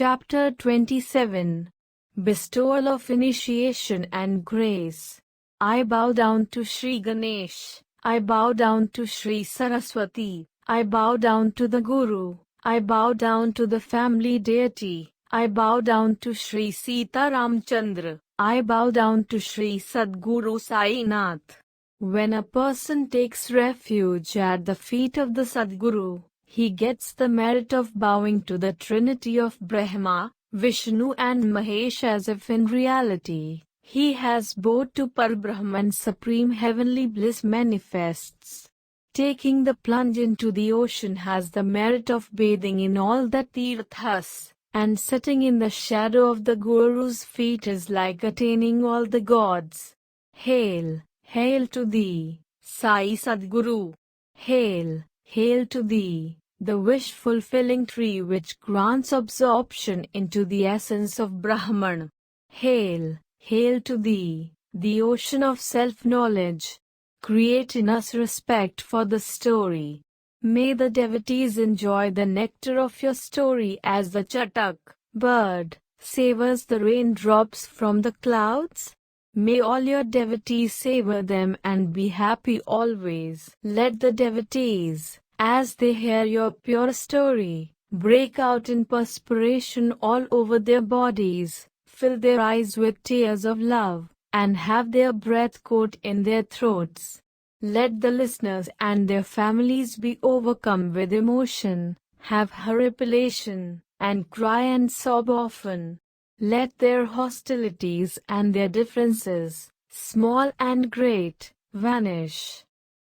Chapter 27. Bestowal of Initiation and Grace. I bow down to Sri Ganesh. I bow down to Sri Saraswati. I bow down to the Guru. I bow down to the family deity. I bow down to Sri Sita Ramchandra. I bow down to Sri Sadguru Sainath. When a person takes refuge at the feet of the Sadguru, he gets the merit of bowing to the Trinity of Brahma, Vishnu and Mahesh as if in reality he has bowed to Parbrahma and supreme heavenly bliss manifests. Taking the plunge into the ocean has the merit of bathing in all the tirthas, and sitting in the shadow of the Guru's feet is like attaining all the gods. Hail, hail to thee, Sai Sadguru! Hail, hail to thee, the wish-fulfilling tree which grants absorption into the essence of Brahman. Hail, hail to thee, the ocean of self-knowledge. Create in us respect for the story. May the devotees enjoy the nectar of your story as the chatak, bird, savors the raindrops from the clouds. May all your devotees savor them and be happy always. Let the devotees, as they hear your pure story, break out in perspiration all over their bodies, fill their eyes with tears of love, and have their breath caught in their throats. Let the listeners and their families be overcome with emotion, have horripilation, and cry and sob often. Let their hostilities and their differences, small and great, vanish.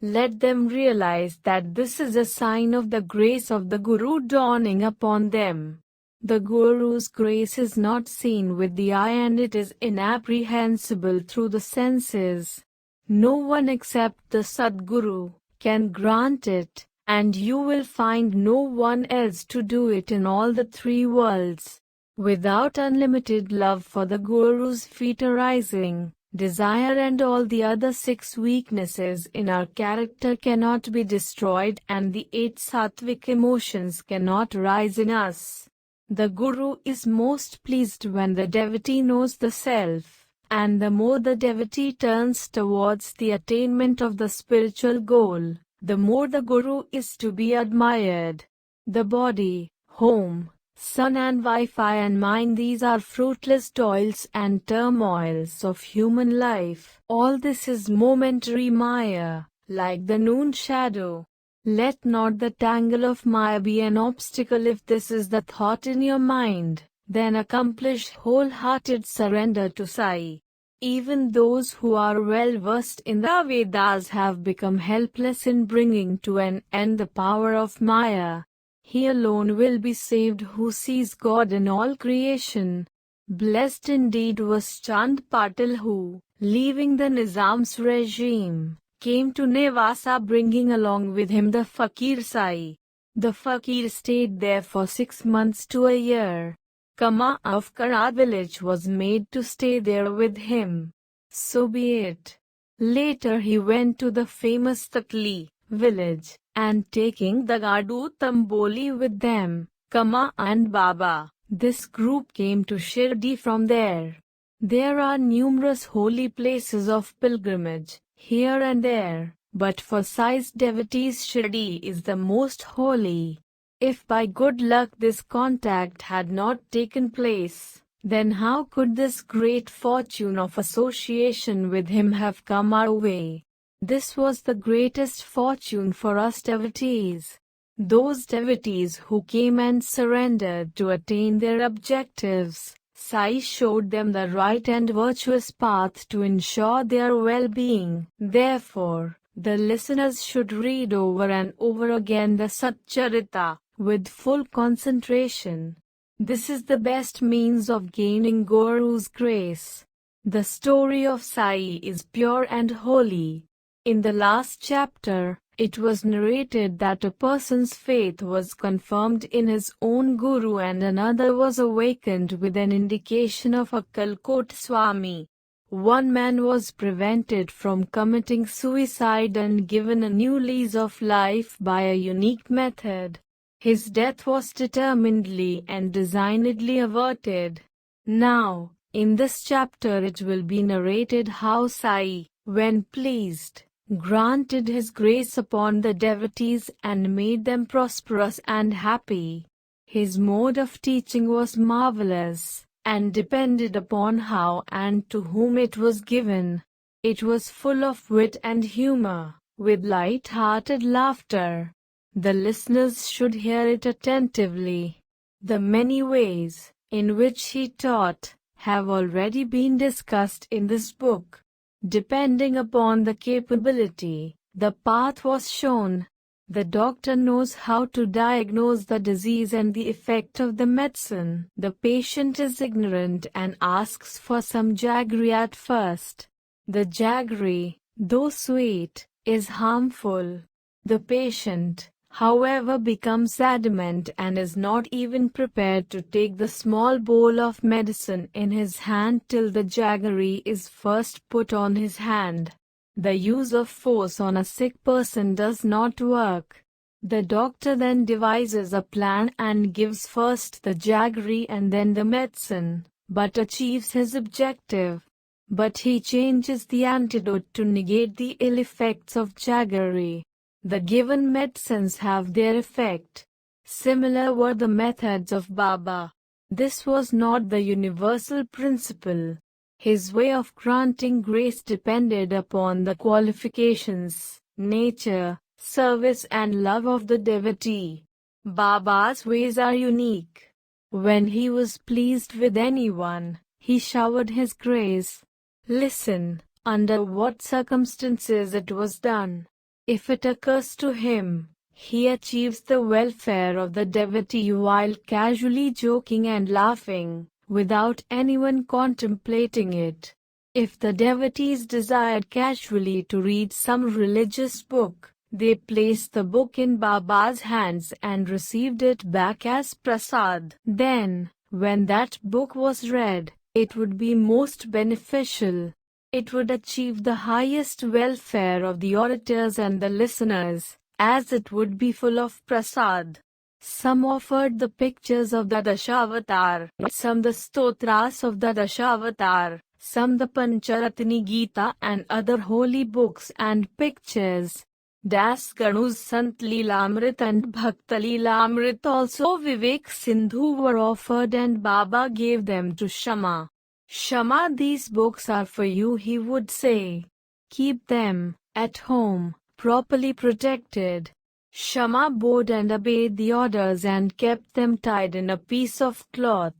Let them realize that this is a sign of the grace of the Guru dawning upon them. The Guru's grace is not seen with the eye and it is inapprehensible through the senses. No one except the Sadguru can grant it, and you will find no one else to do it in all the three worlds. Without unlimited love for the Guru's feet arising, desire and all the other 6 weaknesses in our character cannot be destroyed and the 8 sattvic emotions cannot rise in us. The Guru is most pleased when the devotee knows the self, and the more the devotee turns towards the attainment of the spiritual goal, the more the Guru is to be admired. The body, home, sun and Wi-Fi and mind, these are fruitless toils and turmoils of human life. All this is momentary Maya, like the noon shadow. Let not the tangle of Maya be an obstacle if this is the thought in your mind, then accomplish wholehearted surrender to Sai. Even those who are well versed in the Vedas have become helpless in bringing to an end the power of Maya. He alone will be saved who sees God in all creation. Blessed indeed was Chand Patil who, leaving the Nizam's regime, came to Nevasa bringing along with him the Fakir Sai. The Fakir stayed there for 6 months to a year. Kama of Karad village was made to stay there with him. So be it. Later he went to the famous Takli village, and taking the Gadu Tamboli with them, Kama and Baba, this group came to Shirdi from there. There are numerous holy places of pilgrimage, here and there, but for Sai's devotees Shirdi is the most holy. If by good luck this contact had not taken place, then how could this great fortune of association with him have come our way? This was the greatest fortune for us devotees. Those devotees who came and surrendered to attain their objectives, Sai showed them the right and virtuous path to ensure their well-being. Therefore, the listeners should read over and over again the Satcharitra with full concentration. This is the best means of gaining Guru's grace. The story of Sai is pure and holy. In the last chapter, it was narrated that a person's faith was confirmed in his own Guru and another was awakened with an indication of Akkalkot Swami. One man was prevented from committing suicide and given a new lease of life by a unique method. His death was determinedly and designedly averted. Now, in this chapter it will be narrated how Sai, when pleased, granted his grace upon the devotees and made them prosperous and happy. His mode of teaching was marvelous, and depended upon how and to whom it was given. It was full of wit and humor, with light-hearted laughter. The listeners should hear it attentively. The many ways in which he taught have already been discussed in this book. Depending upon the capability, the path was shown. The doctor knows how to diagnose the disease and the effect of the medicine. The patient is ignorant and asks for some jaggery at first. The jaggery, though sweet, is harmful. The patient, however, becomes adamant and is not even prepared to take the small bowl of medicine in his hand till the jaggery is first put on his hand. The use of force on a sick person does not work. The doctor then devises a plan and gives first the jaggery and then the medicine, but achieves his objective. But he changes the antidote to negate the ill effects of jaggery. The given medicines have their effect. Similar were the methods of Baba. This was not the universal principle. His way of granting grace depended upon the qualifications, nature, service and love of the devotee. Baba's ways are unique. When he was pleased with anyone, he showered his grace. Listen, under what circumstances it was done. If it occurs to him, he achieves the welfare of the devotee while casually joking and laughing, without anyone contemplating it. If the devotees desired casually to read some religious book, they placed the book in Baba's hands and received it back as prasad. Then, when that book was read, it would be most beneficial. It would achieve the highest welfare of the orators and the listeners, as it would be full of prasad. Some offered the pictures of the Dashavatar, some the stotras of the Dashavatar, some the Pancharatni Gita and other holy books and pictures. Das Ganu's Sant Leelamrit and Bhakta Leelamrit also Vivek Sindhu were offered and Baba gave them to Shama. Shama, these books are for you, he would say. Keep them at home, properly protected. Shama bowed and obeyed the orders and kept them tied in a piece of cloth.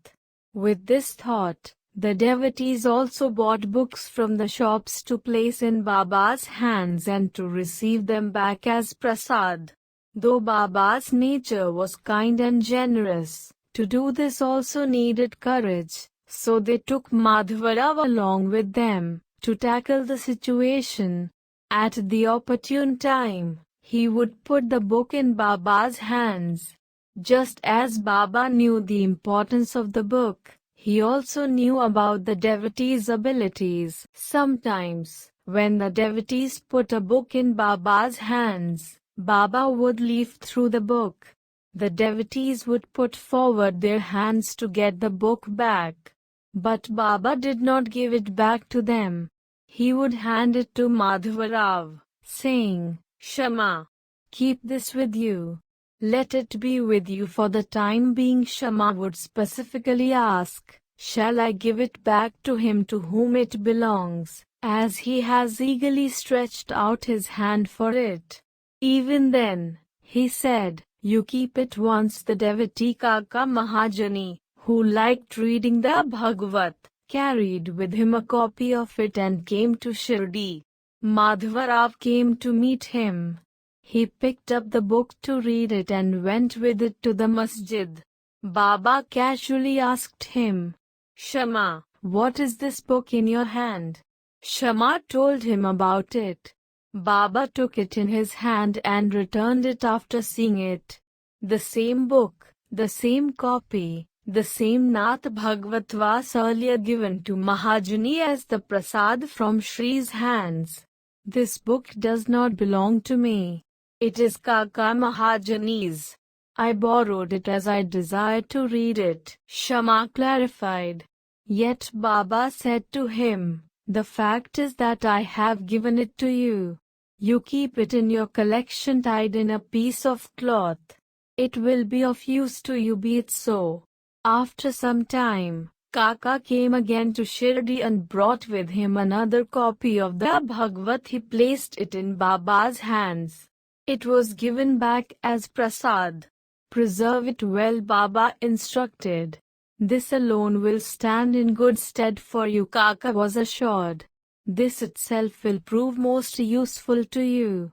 With this thought, the devotees also bought books from the shops to place in Baba's hands and to receive them back as prasad. Though Baba's nature was kind and generous, to do this also needed courage. So they took Madhavarao along with them, to tackle the situation. At the opportune time, he would put the book in Baba's hands. Just as Baba knew the importance of the book, he also knew about the devotees' abilities. Sometimes, when the devotees put a book in Baba's hands, Baba would leaf through the book. The devotees would put forward their hands to get the book back. But Baba did not give it back to them. He would hand it to Madhavarao, saying, Shama, keep this with you. Let it be with you for the time being. Shama would specifically ask, shall I give it back to him to whom it belongs, as he has eagerly stretched out his hand for it? Even then, he said, you keep it. Once the devotee Kaka Mahajani, who liked reading the Bhagavat, carried with him a copy of it and came to Shirdi. Madhavarao came to meet him. He picked up the book to read it and went with it to the masjid. Baba casually asked him, Shama, what is this book in your hand? Shama told him about it. Baba took it in his hand and returned it after seeing it. The same book, the same copy, the same Nath Bhagavat was earlier given to Mahajani as the prasad from Shri's hands. This book does not belong to me. It is Kaka Mahajani's. I borrowed it as I desired to read it, Shama clarified. Yet Baba said to him, the fact is that I have given it to you. You keep it in your collection tied in a piece of cloth. It will be of use to you, be it so. After some time, Kaka came again to Shirdi and brought with him another copy of the Bhagavad. He placed it in Baba's hands. It was given back as prasad. Preserve it well, Baba instructed. This alone will stand in good stead for you, Kaka was assured. This itself will prove most useful to you.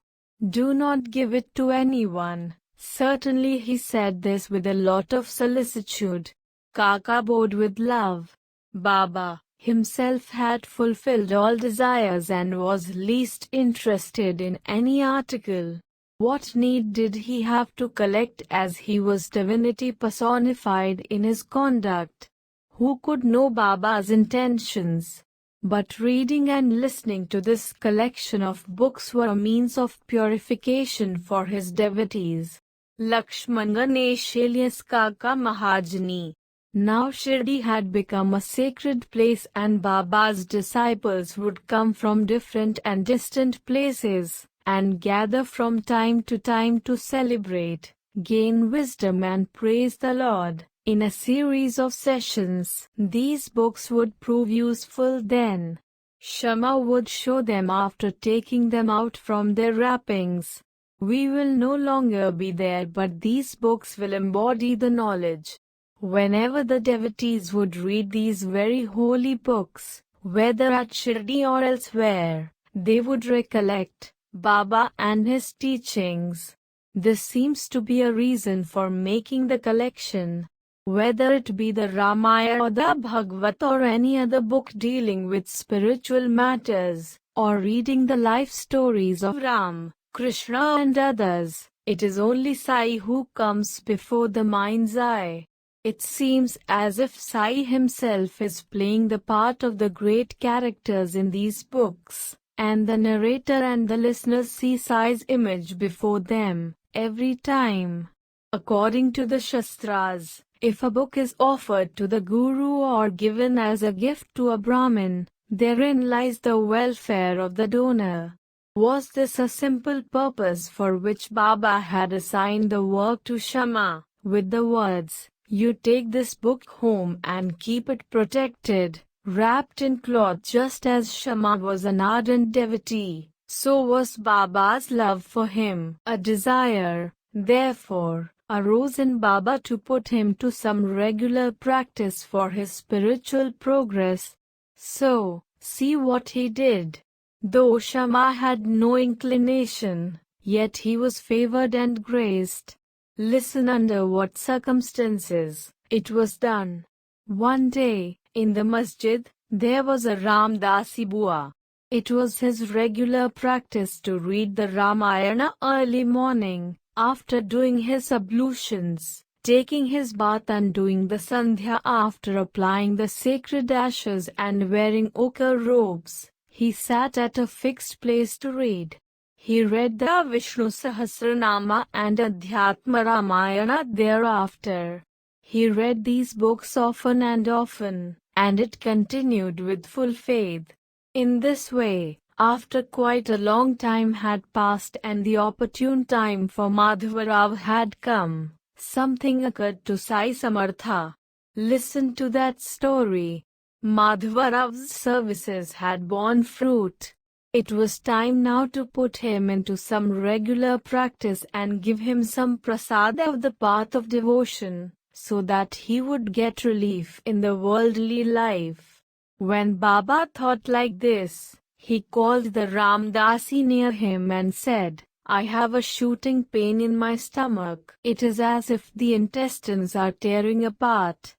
Do not give it to anyone. Certainly he said this with a lot of solicitude. Kaka bowed with love. Baba himself had fulfilled all desires and was least interested in any article. What need did he have to collect, as he was divinity personified in his conduct? Who could know Baba's intentions? But reading and listening to this collection of books were a means of purification for his devotees. Lakshman Ganesh alias Kaka Mahajani. Now Shirdi had become a sacred place, and Baba's disciples would come from different and distant places, and gather from time to celebrate, gain wisdom and praise the Lord. In a series of sessions, these books would prove useful then. Shama would show them after taking them out from their wrappings. We will no longer be there, but these books will embody the knowledge. Whenever the devotees would read these very holy books, whether at Shirdi or elsewhere, they would recollect Baba and his teachings. This seems to be a reason for making the collection. Whether it be the Ramayana or the Bhagavad or any other book dealing with spiritual matters, or reading the life stories of Ram, Krishna and others, it is only Sai who comes before the mind's eye. It seems as if Sai himself is playing the part of the great characters in these books, and the narrator and the listeners see Sai's image before them every time. According to the Shastras, if a book is offered to the Guru or given as a gift to a Brahmin, therein lies the welfare of the donor. Was this a simple purpose for which Baba had assigned the work to Shama, with the words, "You take this book home and keep it protected, wrapped in cloth"? Just as Shama was an ardent devotee, so was Baba's love for him. A desire, therefore, arose in Baba to put him to some regular practice for his spiritual progress. So, see what he did. Though Shama had no inclination, yet he was favored and graced. Listen under what circumstances it was done. One day, in the masjid, there was a Ramdasi Bua. It was his regular practice to read the Ramayana early morning, after doing his ablutions, taking his bath and doing the Sandhya. After applying the sacred ashes and wearing ochre robes, he sat at a fixed place to read. He read the Vishnu Sahasranama and Adhyatma Ramayana thereafter. He read these books often and often, and it continued with full faith. In this way, after quite a long time had passed and the opportune time for Madhavarao had come, something occurred to Sai Samartha. Listen to that story. Madhavarao's services had borne fruit. It was time now to put him into some regular practice and give him some prasad of the path of devotion, so that he would get relief in the worldly life. When Baba thought like this, he called the Ramdasi near him and said, "I have a shooting pain in my stomach. It is as if the intestines are tearing apart.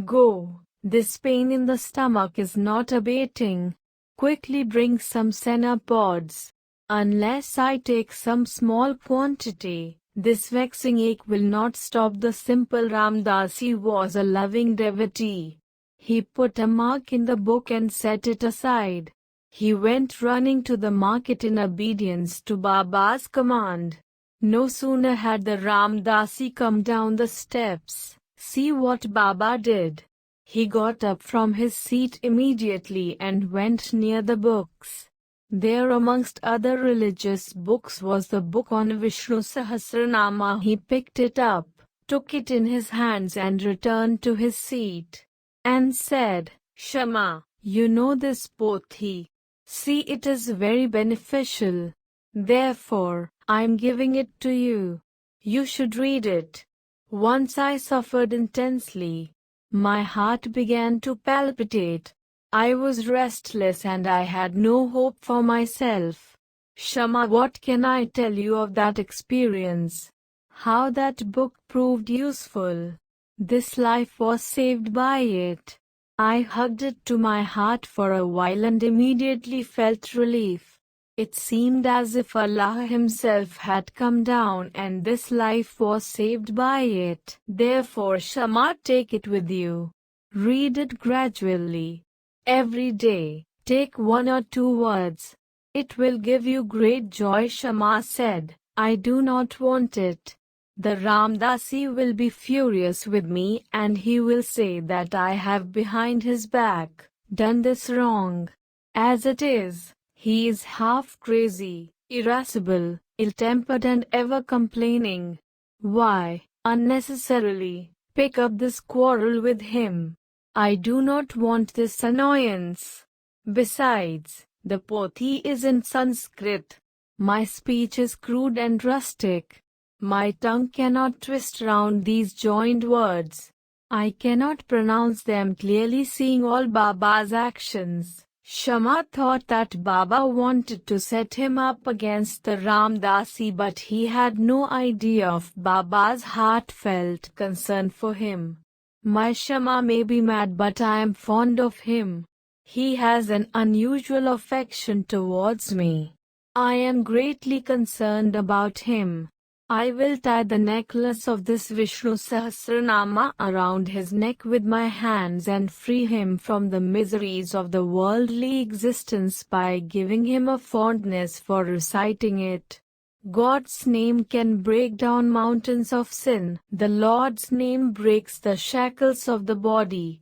Go. This pain in the stomach is not abating. Quickly bring some senna pods. Unless I take some small quantity, this vexing ache will not stop." The simple Ramdasi was a loving devotee. He put a mark in the book and set it aside. He went running to the market in obedience to Baba's command. No sooner had the Ramdasi come down the steps, see what Baba did. He got up from his seat immediately and went near the books. There amongst other religious books was the book on Vishnu Sahasranama. He picked it up, took it in his hands and returned to his seat, and said, Shama, you know this pothi. See, it is very beneficial. Therefore, I am giving it to you. You should read it. Once I suffered intensely. My heart began to palpitate. I was restless and I had no hope for myself. Shama, what can I tell you of that experience? How that book proved useful. This life was saved by it. I hugged it to my heart for a while and immediately felt relief. It seemed as if Allah Himself had come down and this life was saved by it. Therefore, Shama, take it with you. Read it gradually. Every day, take 1 or 2 words. It will give you great joy. Shama said, I do not want it. The Ramdasi will be furious with me and he will say that I have behind his back done this wrong. As it is, he is half crazy, irascible, ill-tempered and ever complaining. Why, unnecessarily, pick up this quarrel with him? I do not want this annoyance. Besides, the pothi is in Sanskrit. My speech is crude and rustic. My tongue cannot twist round these joined words. I cannot pronounce them clearly, seeing all Baba's actions. Shama thought that Baba wanted to set him up against the Ramdasi, but he had no idea of Baba's heartfelt concern for him. My Shama may be mad, but I am fond of him. He has an unusual affection towards me. I am greatly concerned about him. I will tie the necklace of this Vishnu Sahasranama around his neck with my hands and free him from the miseries of the worldly existence by giving him a fondness for reciting it. God's name can break down mountains of sin. The Lord's name breaks the shackles of the body.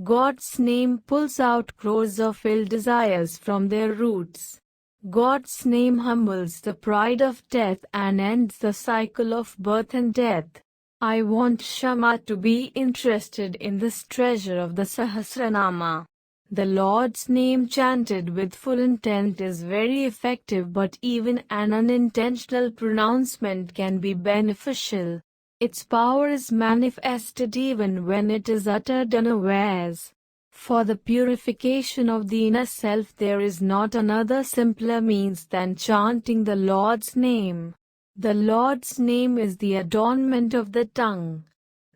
God's name pulls out crores of ill desires from their roots. God's name humbles the pride of death and ends the cycle of birth and death. I want Shama to be interested in this treasure of the Sahasranama. The Lord's name chanted with full intent is very effective, but even an unintentional pronouncement can be beneficial. Its power is manifested even when it is uttered unawares. For the purification of the inner self there is not another simpler means than chanting the Lord's name. The Lord's name is the adornment of the tongue.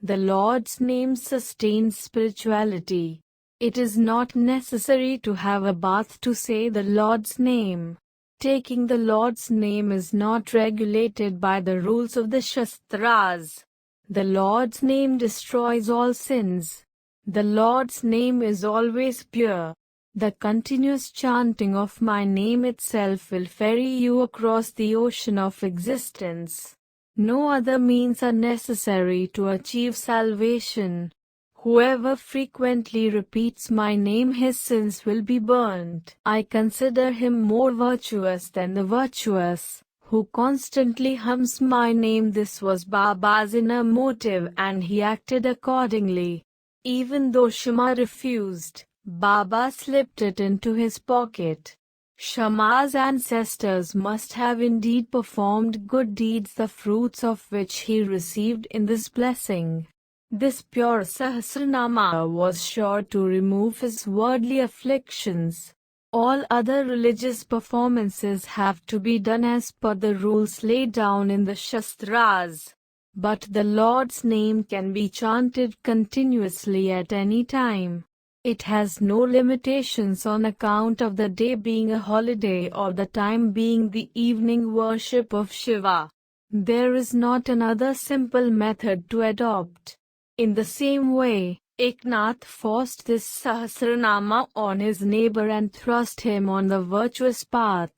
The Lord's name sustains spirituality. It is not necessary to have a bath to say the Lord's name. Taking the Lord's name is not regulated by the rules of the Shastras. The Lord's name destroys all sins. The Lord's name is always pure. The continuous chanting of my name itself will ferry you across the ocean of existence. No other means are necessary to achieve salvation. Whoever frequently repeats my name, his sins will be burnt. I consider him more virtuous than the virtuous, who constantly hums my name. This was Baba's inner motive and he acted accordingly. Even though Shama refused, Baba slipped it into his pocket. Shama's ancestors must have indeed performed good deeds, the fruits of which he received in this blessing. This pure Sahasranama was sure to remove his worldly afflictions. All other religious performances have to be done as per the rules laid down in the Shastras. But the Lord's name can be chanted continuously at any time. It has no limitations on account of the day being a holiday or the time being the evening worship of Shiva. There is not another simple method to adopt. In the same way, Eknath forced this Sahasranama on his neighbor and thrust him on the virtuous path.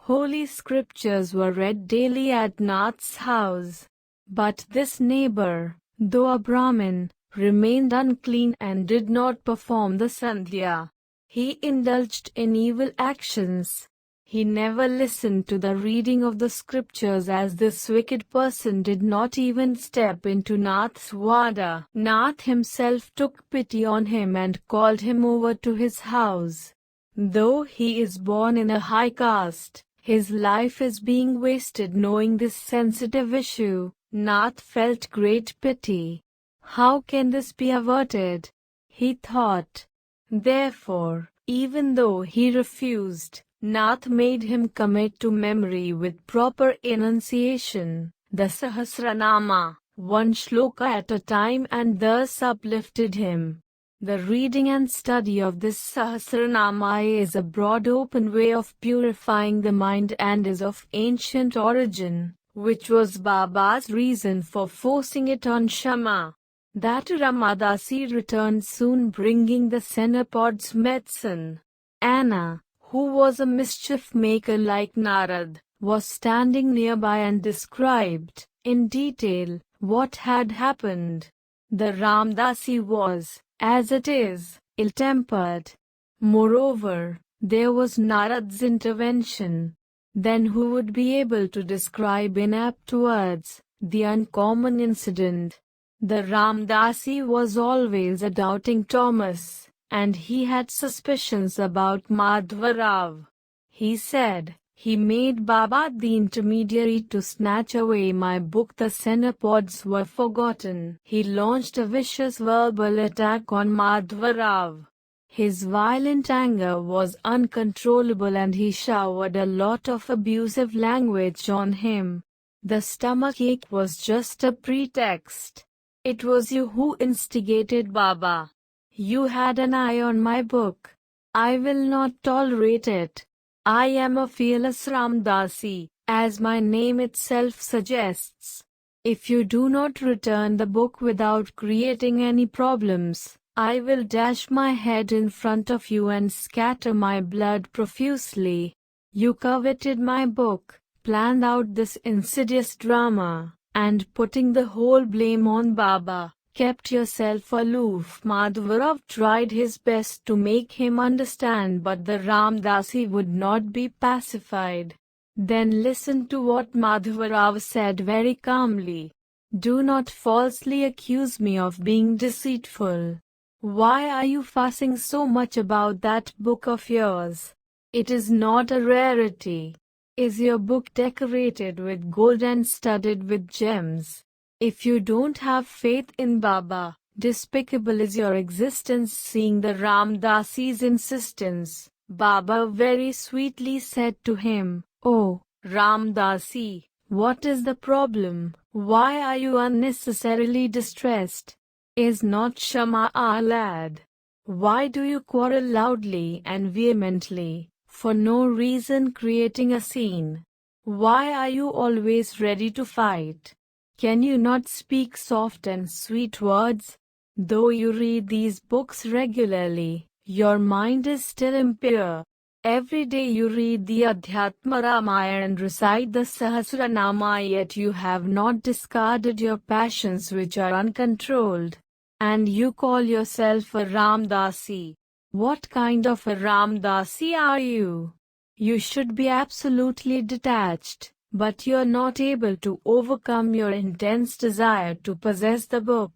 Holy scriptures were read daily at Nath's house. But this neighbor, though a Brahmin, remained unclean and did not perform the Sandhya. He indulged in evil actions. He never listened to the reading of the scriptures, as this wicked person did not even step into Nath's vada. Nath himself took pity on him and called him over to his house. Though he is born in a high caste, his life is being wasted. Knowing this sensitive issue, Nath felt great pity. How can this be averted? He thought. Therefore, even though he refused, Nath made him commit to memory with proper enunciation the Sahasranama, one shloka at a time, and thus uplifted him. The reading and study of this Sahasranama is a broad open way of purifying the mind and is of ancient origin, which was Baba's reason for forcing it on Shama. That Ramadasi returned soon, bringing the Senapod's medicine. Anna, who was a mischief maker like Narad, was standing nearby and described, in detail, what had happened. The Ramdasi was, as it is, ill-tempered. Moreover, there was Narad's intervention. Then who would be able to describe in apt words the uncommon incident? The Ramdasi was always a doubting Thomas, and he had suspicions about Madhvarao. He said, he made Baba the intermediary to snatch away my book. The Senapods were forgotten. He launched a vicious verbal attack on Madhvarao. His violent anger was uncontrollable and he showered a lot of abusive language on him. The stomachache was just a pretext. It was you who instigated Baba. You had an eye on my book. I will not tolerate it. I am a fearless Ramdasi, as my name itself suggests. If you do not return the book without creating any problems, I will dash my head in front of you and scatter my blood profusely. You coveted my book, planned out this insidious drama, and putting the whole blame on Baba, kept yourself aloof. Madhvarao tried his best to make him understand, but the Ramdasi would not be pacified. Then listen to what Madhvarao said very calmly. Do not falsely accuse me of being deceitful. Why are you fussing so much about that book of yours? It is not a rarity. Is your book decorated with gold and studded with gems? If you don't have faith in Baba, despicable is your existence. Seeing the Ramdasi's insistence, Baba very sweetly said to him, "Oh, Ramdasi, what is the problem? Why are you unnecessarily distressed? Is not Shama our lad? Why do you quarrel loudly and vehemently, for no reason, creating a scene? Why are you always ready to fight? Can you not speak soft and sweet words? Though you read these books regularly, your mind is still impure. Every day you read the Adhyatma Ramayana and recite the Sahasranama, yet you have not discarded your passions which are uncontrolled. And you call yourself a Ramdasi. What kind of a Ramdasi are you? You should be absolutely detached, but you are not able to overcome your intense desire to possess the book.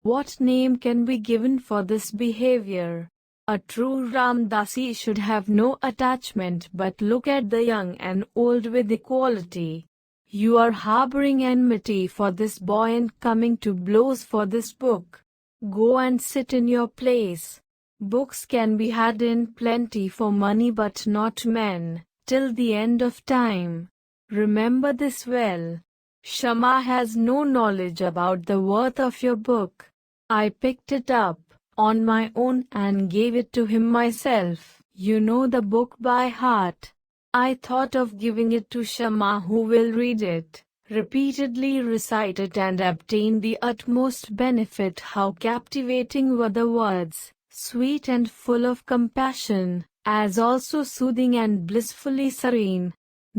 What name can be given for this behavior? A true Ramdasi should have no attachment but look at the young and old with equality. You are harboring enmity for this boy and coming to blows for this book. Go and sit in your place. Books can be had in plenty for money but not men, till the end of time. Remember this well. Shama has no knowledge about the worth of your book. I picked it up on my own and gave it to him myself. You know the book by heart. I thought of giving it to Shama, who will read it, repeatedly recite it and obtain the utmost benefit. How captivating were the words, sweet and full of compassion, as also soothing and blissfully serene.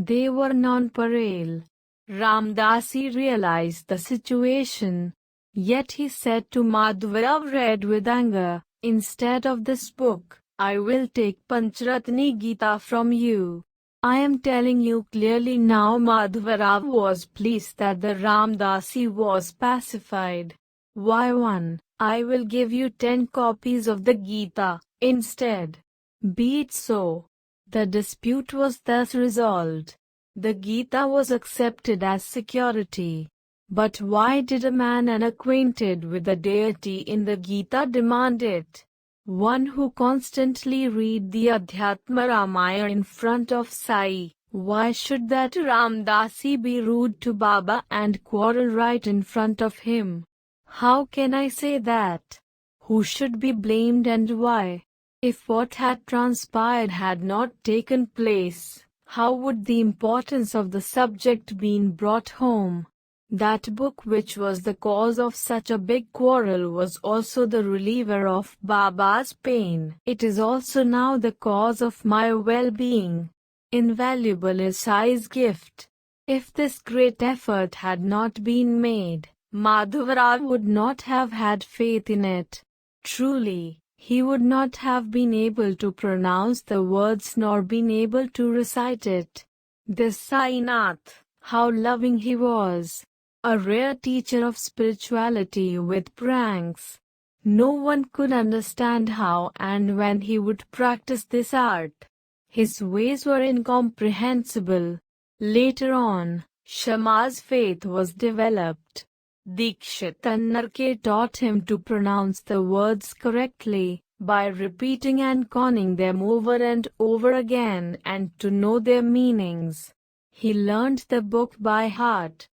They were nonpareil. Ramdasi realized the situation. Yet he said to Madhvarav, red with anger, "Instead of this book, I will take Panchratni Gita from you. I am telling you clearly now." Madhvarav was pleased that the Ramdasi was pacified. "Why one? I will give you 10 copies of the Gita instead." "Be it so." The dispute was thus resolved. The Gita was accepted as security. But why did a man unacquainted with the deity in the Gita demand it? One who constantly read the Adhyatma Ramayana in front of Sai. Why should that Ramdasi be rude to Baba and quarrel right in front of him? How can I say that? Who should be blamed and why? If what had transpired had not taken place, how would the importance of the subject been brought home? That book which was the cause of such a big quarrel was also the reliever of Baba's pain. It is also now the cause of my well-being. Invaluable is Sai's gift. If this great effort had not been made, Madhvarav would not have had faith in it. Truly, he would not have been able to pronounce the words nor been able to recite it. This Sainath, how loving he was! A rare teacher of spirituality with pranks. No one could understand how and when he would practice this art. His ways were incomprehensible. Later on, Shama's faith was developed. Dikshit and Narke taught him to pronounce the words correctly, by repeating and conning them over and over again and to know their meanings. He learned the book by heart.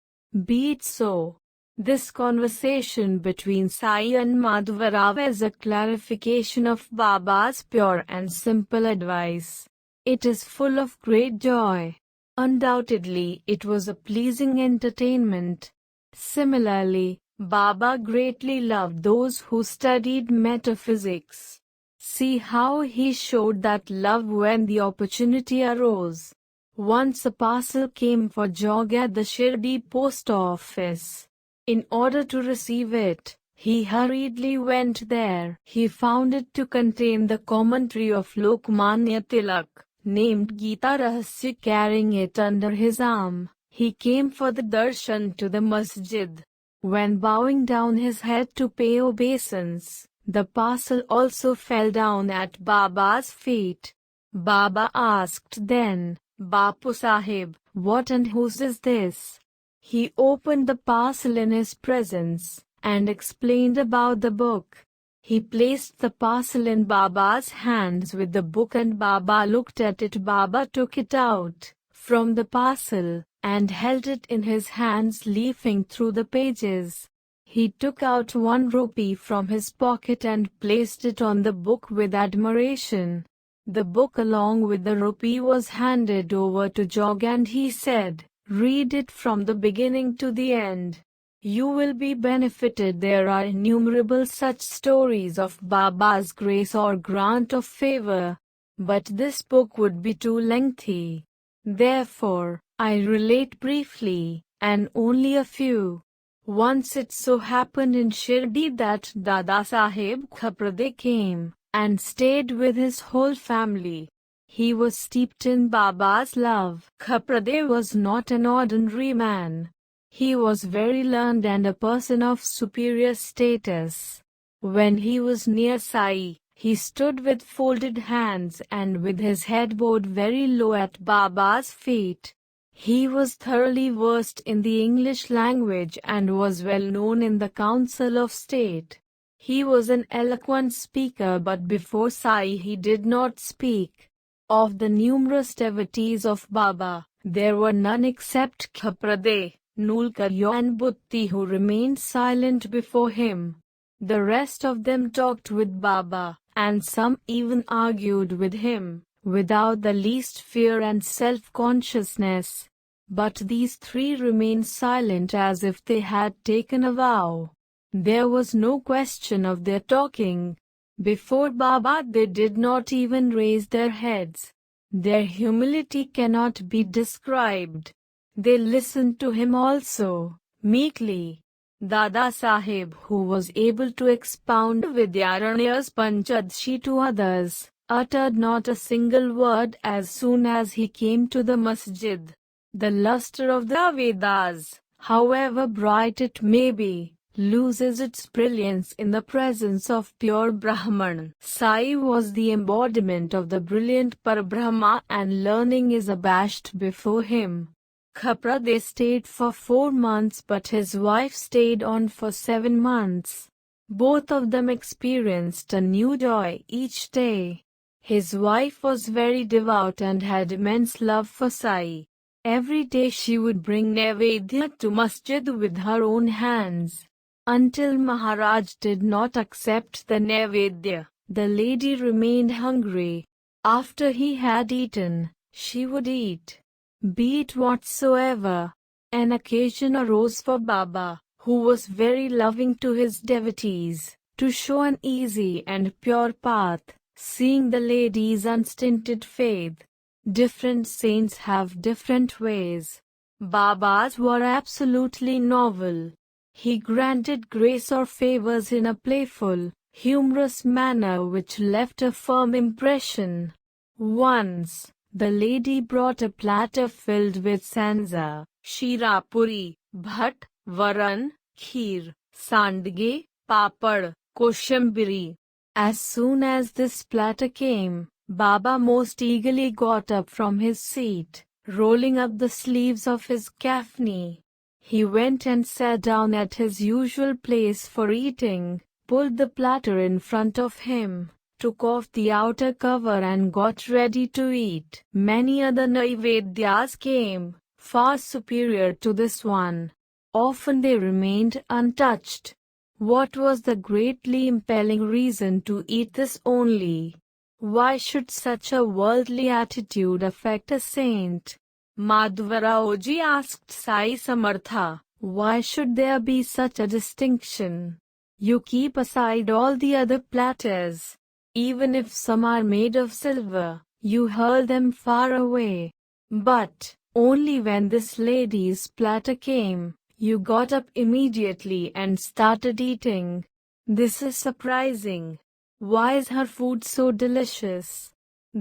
Be it so. This conversation between Sai and Madhvarav is a clarification of Baba's pure and simple advice. It is full of great joy. Undoubtedly, it was a pleasing entertainment. Similarly, Baba greatly loved those who studied metaphysics. See how he showed that love when the opportunity arose. Once a parcel came for Jog at the Shirdi post office. In order to receive it, he hurriedly went there. He found it to contain the commentary of Lokmanya Tilak, named Gita Rahasya. Carrying it under his arm, he came for the darshan to the masjid. When bowing down his head to pay obeisance, the parcel also fell down at Baba's feet. Baba asked then, "Bapu Sahib, what and whose is this?" He opened the parcel in his presence, and explained about the book. He placed the parcel in Baba's hands with the book and Baba looked at it. Baba took it out from the parcel, and held it in his hands leafing through the pages. He took out 1 rupee from his pocket and placed it on the book with admiration. The book along with the rupee was handed over to Jog and he said, "Read it from the beginning to the end. You will be benefited." There are innumerable such stories of Baba's grace or grant of favor. But this book would be too lengthy. Therefore, I relate briefly, and only a few. Once it so happened in Shirdi that Dada Sahib Khaprade came and stayed with his whole family. He was steeped in Baba's love. Khaprade was not an ordinary man. He was very learned and a person of superior status. When he was near Sai, he stood with folded hands and with his head bowed very low at Baba's feet. He was thoroughly versed in the English language and was well known in the Council of State. He was an eloquent speaker, but before Sai he did not speak. Of the numerous devotees of Baba, there were none except Khaprade, Nulkaryo and Butti who remained silent before him. The rest of them talked with Baba, and some even argued with him, without the least fear and self-consciousness. But these 3 remained silent as if they had taken a vow. There was no question of their talking. Before Baba they did not even raise their heads. Their humility cannot be described. They listened to him also, meekly. Dada Sahib, who was able to expound Vidyaranya's Panchadshi to others, uttered not a single word as soon as he came to the masjid. The luster of the Vedas, however bright it may be, loses its brilliance in the presence of pure Brahman. Sai was the embodiment of the brilliant Parabrahma, and learning is abashed before him. Khapra they stayed for 4 months, but his wife stayed on for 7 months. Both of them experienced a new joy each day. His wife was very devout and had immense love for Sai. Every day she would bring Naivedya to masjid with her own hands. Until Maharaj did not accept the Naivedya, the lady remained hungry. After he had eaten, she would eat, be it whatsoever. An occasion arose for Baba, who was very loving to his devotees, to show an easy and pure path, seeing the lady's unstinted faith. Different saints have different ways. Baba's were absolutely novel. He granted grace or favors in a playful, humorous manner which left a firm impression. Once, the lady brought a platter filled with sanza, shirapuri, bhat, varan, kheer, sandge, papad, koshambiri. As soon as this platter came, Baba most eagerly got up from his seat, rolling up the sleeves of his kafni. He went and sat down at his usual place for eating, pulled the platter in front of him, took off the outer cover and got ready to eat. Many other Naivedyas came, far superior to this one. Often they remained untouched. What was the greatly impelling reason to eat this only? Why should such a worldly attitude affect a saint? Madhvaraoji asked Sai Samartha, why should there be such a distinction? You keep aside all the other platters. Even if some are made of silver, you hurl them far away. But, only when this lady's platter came, you got up immediately and started eating. This is surprising. Why is her food so delicious?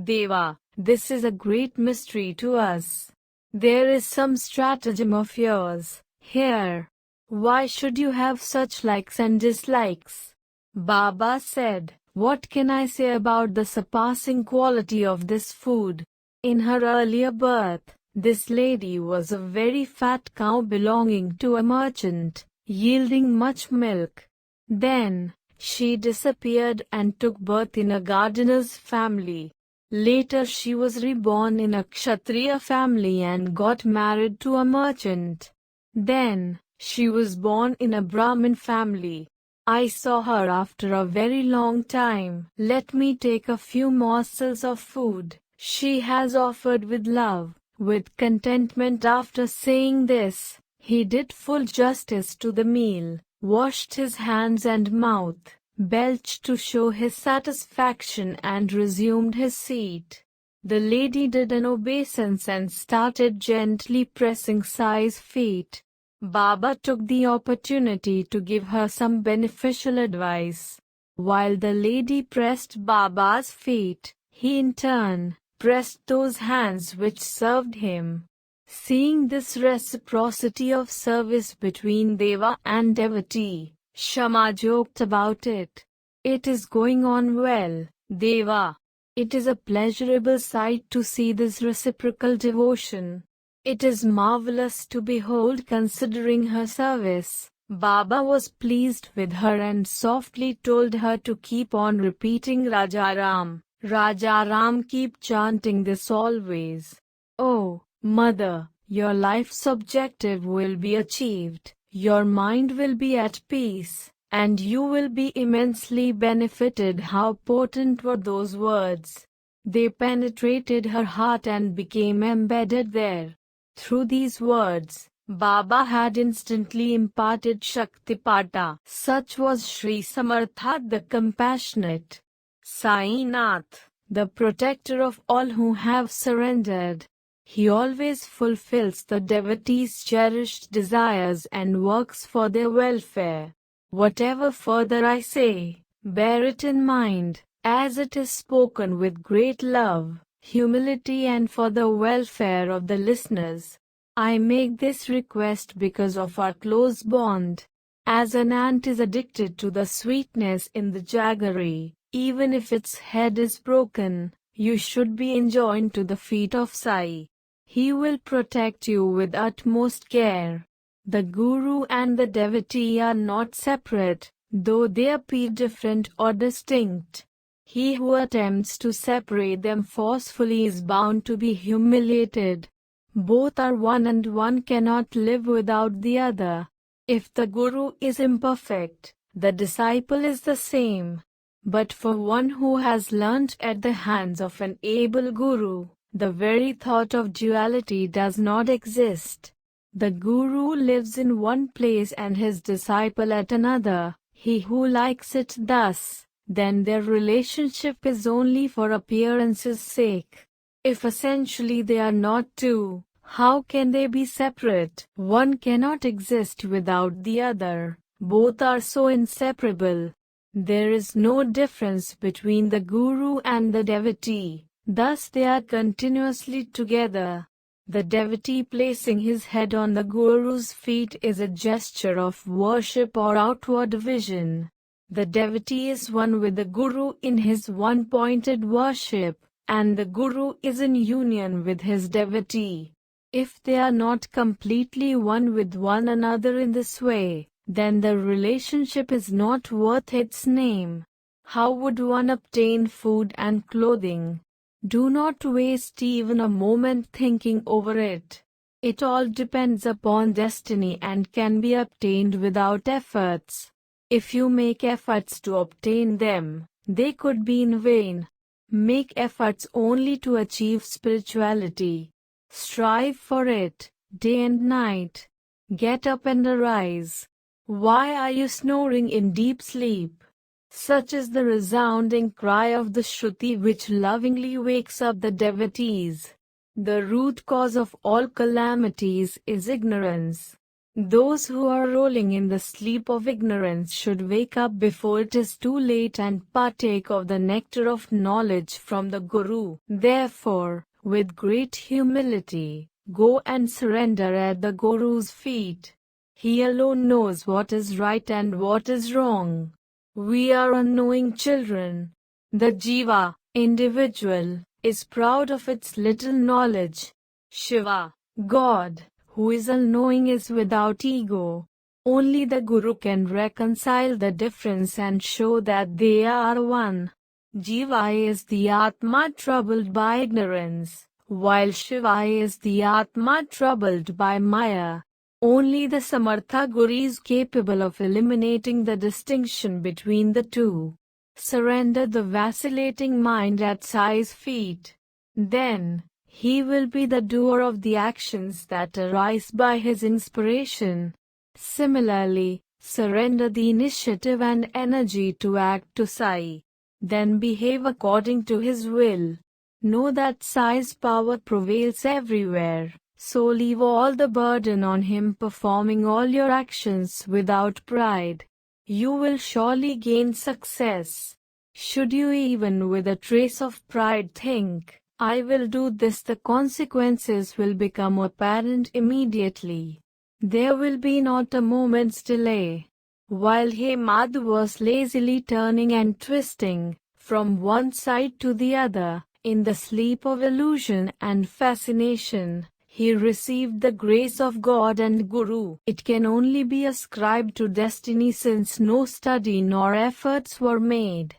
Deva, this is a great mystery to us. There is some stratagem of yours here. Why should you have such likes and dislikes? Baba said, what can I say about the surpassing quality of this food? In her earlier birth, this lady was a very fat cow belonging to a merchant, yielding much milk. Then, she disappeared and took birth in a gardener's family. Later she was reborn in a Kshatriya family and got married to a merchant. Then, she was born in a Brahmin family. I saw her after a very long time. Let me take a few morsels of food she has offered with love, with contentment. After saying this, he did full justice to the meal, washed his hands and mouth, belched to show his satisfaction and resumed his seat. The lady did an obeisance and started gently pressing Sai's feet. Baba took the opportunity to give her some beneficial advice. While the lady pressed Baba's feet, he in turn pressed those hands which served him. Seeing this reciprocity of service between Deva and devotee, Shama joked about it. It is going on well, Deva. It is a pleasurable sight to see this reciprocal devotion. It is marvelous to behold considering her service. Baba was pleased with her and softly told her to keep on repeating Rajaram. Rajaram, keep chanting this always. Oh, mother, your life's objective will be achieved, your mind will be at peace, and you will be immensely benefited. How potent were those words! They penetrated her heart and became embedded there. Through these words, Baba had instantly imparted Shaktipata. Such was Sri Samartha the Compassionate. Sainath, the protector of all who have surrendered. He always fulfills the devotees' cherished desires and works for their welfare. Whatever further I say, bear it in mind, as it is spoken with great love, humility, and for the welfare of the listeners. I make this request because of our close bond. As an ant is addicted to the sweetness in the jaggery, even if its head is broken, you should be enjoined to the feet of Sai. He will protect you with utmost care. The Guru and the devotee are not separate, though they appear different or distinct. He who attempts to separate them forcefully is bound to be humiliated. Both are one and one cannot live without the other. If the Guru is imperfect, the disciple is the same. But for one who has learnt at the hands of an able Guru, the very thought of duality does not exist. The Guru lives in one place and his disciple at another. He who likes it thus, then their relationship is only for appearance's sake. If essentially they are not two, how can they be separate? One cannot exist without the other. Both are so inseparable. There is no difference between the Guru and the devotee. Thus they are continuously together. The devotee placing his head on the Guru's feet is a gesture of worship or outward vision. The devotee is one with the Guru in his one-pointed worship, and the Guru is in union with his devotee. If they are not completely one with one another in this way, then the relationship is not worth its name. How would one obtain food and clothing? Do not waste even a moment thinking over it. It all depends upon destiny and can be obtained without efforts. If you make efforts to obtain them, they could be in vain. Make efforts only to achieve spirituality. Strive for it, day and night. Get up and arise. Why are you snoring in deep sleep? Such is the resounding cry of the Shruti which lovingly wakes up the devotees. The root cause of all calamities is ignorance. Those who are rolling in the sleep of ignorance should wake up before it is too late and partake of the nectar of knowledge from the Guru. Therefore, with great humility, go and surrender at the Guru's feet. He alone knows what is right and what is wrong. We are unknowing children. The Jiva, individual, is proud of its little knowledge. Shiva, God, who is all-knowing, is without ego. Only the Guru can reconcile the difference and show that they are one. Jiva is the Atma troubled by ignorance, while Shiva is the Atma troubled by Maya. Only the Samartha Guru is capable of eliminating the distinction between the two. Surrender the vacillating mind at Sai's feet. Then, he will be the doer of the actions that arise by his inspiration. Similarly, surrender the initiative and energy to act to Sai. Then behave according to his will. Know that Sai's power prevails everywhere. So leave all the burden on him, performing all your actions without pride. You will surely gain success. Should you even with a trace of pride think, I will do this, the consequences will become apparent immediately. There will be not a moment's delay. While Hemad was lazily turning and twisting, from one side to the other, in the sleep of illusion and fascination, he received the grace of God and Guru. It can only be ascribed to destiny since no study nor efforts were made.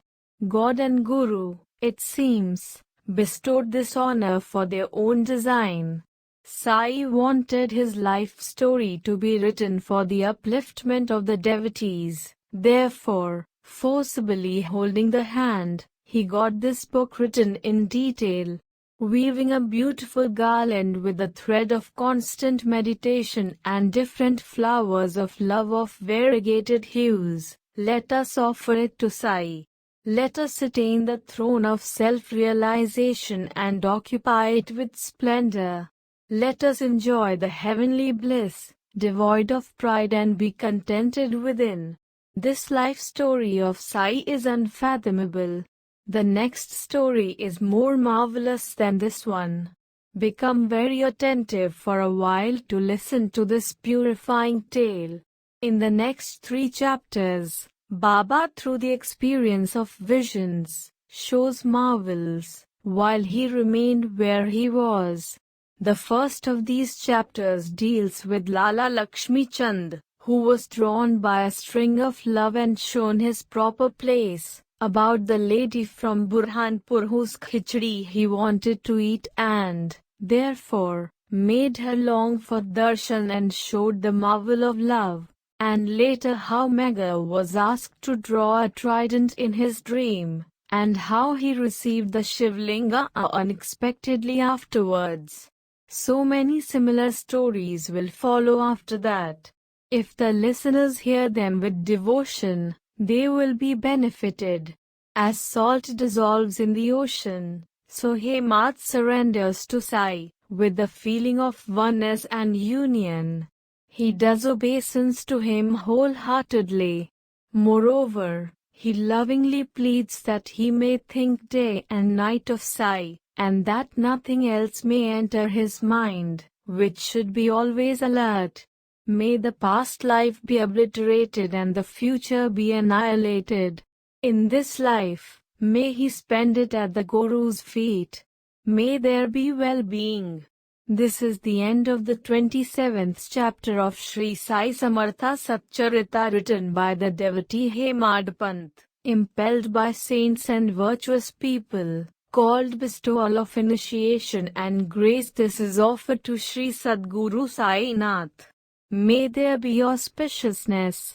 God and Guru, it seems, bestowed this honor for their own design. Sai wanted his life story to be written for the upliftment of the devotees. Therefore, forcibly holding the hand, he got this book written in detail. Weaving a beautiful garland with a thread of constant meditation and different flowers of love of variegated hues, let us offer it to Sai. Let us attain the throne of self-realization and occupy it with splendor. Let us enjoy the heavenly bliss, devoid of pride, and be contented within. This life story of Sai is unfathomable. The next story is more marvelous than this one. Become very attentive for a while to listen to this purifying tale. In the next 3 chapters, Baba, through the experience of visions, shows marvels, while he remained where he was. The first of these chapters deals with Lala Lakshmi Chand, who was drawn by a string of love and shown his proper place, about the lady from Burhanpur whose khichdi he wanted to eat and, therefore, made her long for darshan and showed the marvel of love. And later how Megha was asked to draw a trident in his dream, and how he received the Shivlinga unexpectedly afterwards. So many similar stories will follow after that. If the listeners hear them with devotion, they will be benefited. As salt dissolves in the ocean, so Hemant surrenders to Sai, with the feeling of oneness and union. He does obeisance to him wholeheartedly. Moreover, he lovingly pleads that he may think day and night of Sai, and that nothing else may enter his mind, which should be always alert. May the past life be obliterated and the future be annihilated. In this life, may he spend it at the Guru's feet. May there be well-being. This is the end of the 27th chapter of Sri Sai Samartha Satcharitra, written by the devotee Hemad Pant, impelled by saints and virtuous people, called bestowal of initiation and grace. This is offered to Sri Sadguru Sai Nath. May there be auspiciousness,